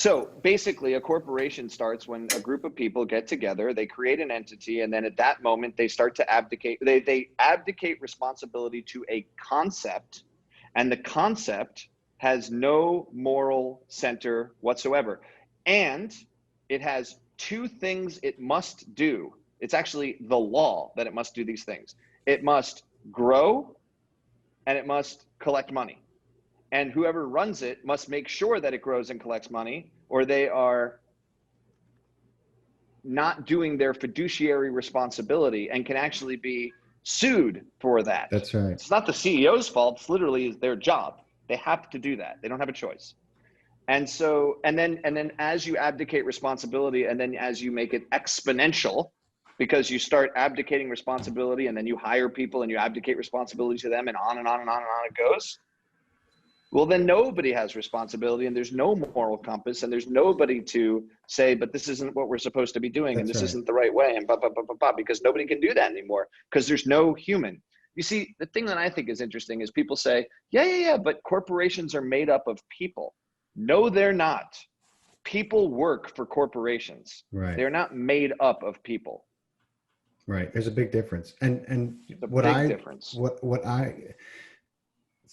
So basically, a corporation starts when a group of people get together, they create an entity, and then at that moment, they start to abdicate. They abdicate responsibility to a concept, and the concept has no moral center whatsoever. And it has two things it must do. It's actually the law that it must do these things. It must grow, and it must collect money. And whoever runs it must make sure that it grows and collects money, or they are not doing their fiduciary responsibility and can actually be sued for that. That's right. It's not the CEO's fault. It's literally their job. They have to do that. They don't have a choice. And so, and then as you abdicate responsibility, and then as you make it exponential, because you start abdicating responsibility, and then you hire people and you abdicate responsibility to them, and on and on and on and on it goes. Well, then nobody has responsibility, and there's no moral compass, and there's nobody to say, but this isn't what we're supposed to be doing, and this isn't the right way, and because nobody can do that anymore, because there's no human. You see, the thing that I think is interesting is people say, yeah, but corporations are made up of people. No, they're not. People work for corporations. Right. They're not made up of people. Right. There's a big difference. And what I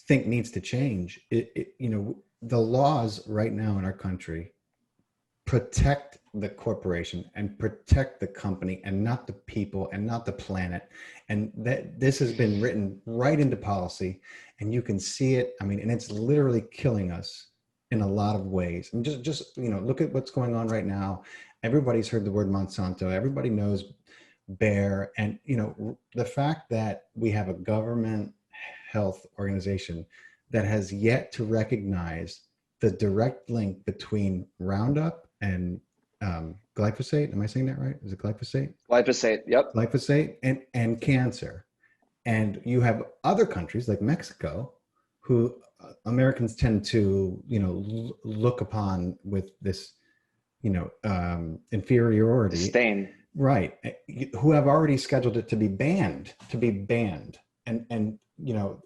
think needs to change, the laws right now in our country protect the corporation and protect the company, and not the people and not the planet. And that this has been written right into policy, and you can see it. I mean, and it's literally killing us in a lot of ways. And just look at what's going on right now. Everybody's heard the word Monsanto. Everybody knows Bayer. And the fact that we have a government health organization that has yet to recognize the direct link between Roundup and glyphosate. Am I saying that right? Is it glyphosate? Glyphosate, yep. Glyphosate and cancer. And you have other countries like Mexico who Americans tend to, look upon with this, inferiority. Disdain. Right. Who have already scheduled it to be banned. And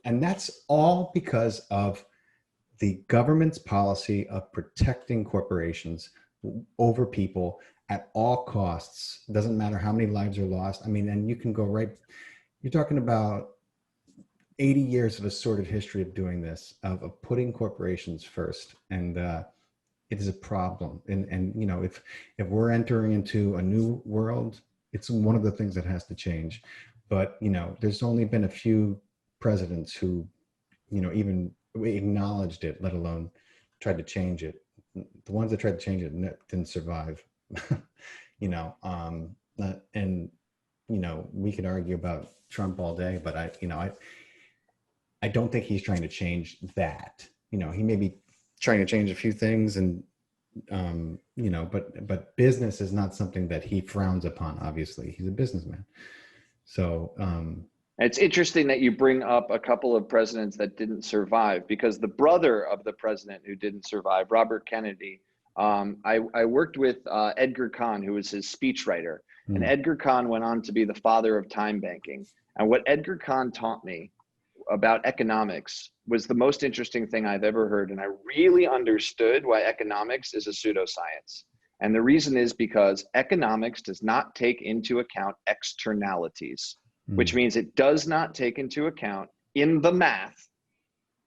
that's all because of the government's policy of protecting corporations over people at all costs. Doesn't matter how many lives are lost. I mean, and you can go right, you're talking about 80 years of a sordid history of doing this, of putting corporations first. And it is a problem. And if we're entering into a new world, it's one of the things that has to change. But, there's only been a few presidents who, even acknowledged it, let alone tried to change it. The ones that tried to change it didn't survive, and, we could argue about Trump all day, but I don't think he's trying to change that. He may be trying to change a few things, and, but business is not something that he frowns upon. Obviously, he's a businessman. So, it's interesting that you bring up a couple of presidents that didn't survive, because the brother of the president who didn't survive, Robert Kennedy, I worked with Edgar Kahn, who was his speechwriter. And Edgar Kahn went on to be the father of time banking. And what Edgar Kahn taught me about economics was the most interesting thing I've ever heard. And I really understood why economics is a pseudoscience. And the reason is because economics does not take into account externalities, which means it does not take into account in the math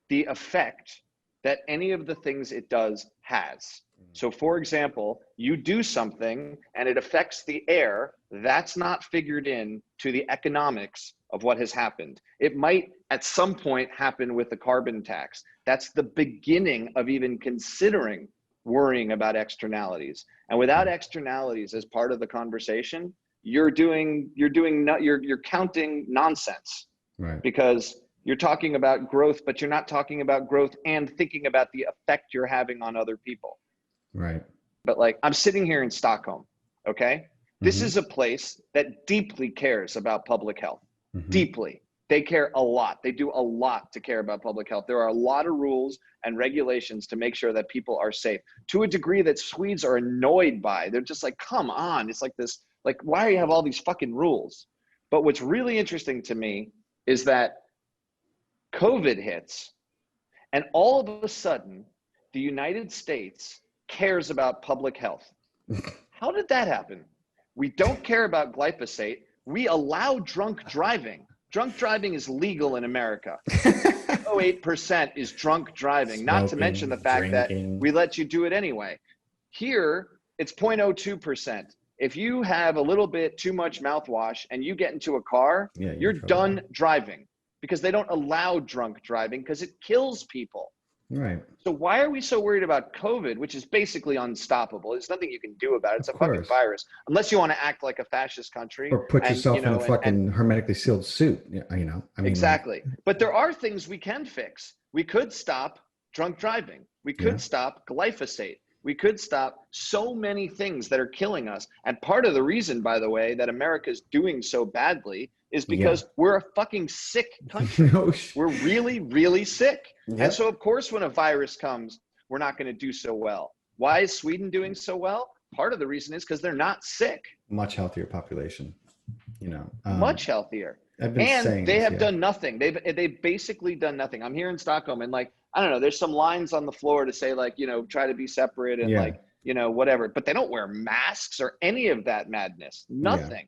the effect that any of the things it does has. So for example, you do something and it affects the air, that's not figured in to the economics of what has happened. It might at some point happen with the carbon tax. That's the beginning of even considering worrying about externalities. And without externalities as part of the conversation, you're counting nonsense. Right. Because you're talking about growth, but you're not talking about growth and thinking about the effect you're having on other people. Right. But like, I'm sitting here in Stockholm, okay? This is a place that deeply cares about public health, deeply. They care a lot. They do a lot to care about public health. There are a lot of rules and regulations to make sure that people are safe, to a degree that Swedes are annoyed by. They're just like, come on. It's like this, like, why do you have all these fucking rules? But what's really interesting to me is that COVID hits, and all of a sudden, the United States cares about public health. How did that happen? We don't care about glyphosate. We allow drunk driving. Drunk driving is legal in America. 0.08% is drunk driving, Smoking, not to mention the fact drinking. that we let you do it anyway. Here, it's 0.02%. If you have a little bit too much mouthwash and you get into a car, you're done driving, because they don't allow drunk driving because it kills people. Right. So why are we so worried about COVID, which is basically unstoppable? There's nothing you can do about it. It's a fucking virus, unless you want to act like a fascist country or put yourself in a fucking hermetically sealed suit. I mean, exactly. But there are things we can fix. We could stop drunk driving. We could stop glyphosate. We could stop so many things that are killing us. And part of the reason, by the way, that America is doing so badly is because we're a fucking sick country. We're really, really sick. And so, of course, when a virus comes, we're not going to do so well. Why is Sweden doing so well? Part of the reason is because they're not sick. Much healthier population, much healthier. And they have done nothing. They've basically done nothing. I'm here in Stockholm, and like, I don't know, there's some lines on the floor to say, like, try to be separate and like, whatever. But they don't wear masks or any of that madness. Nothing.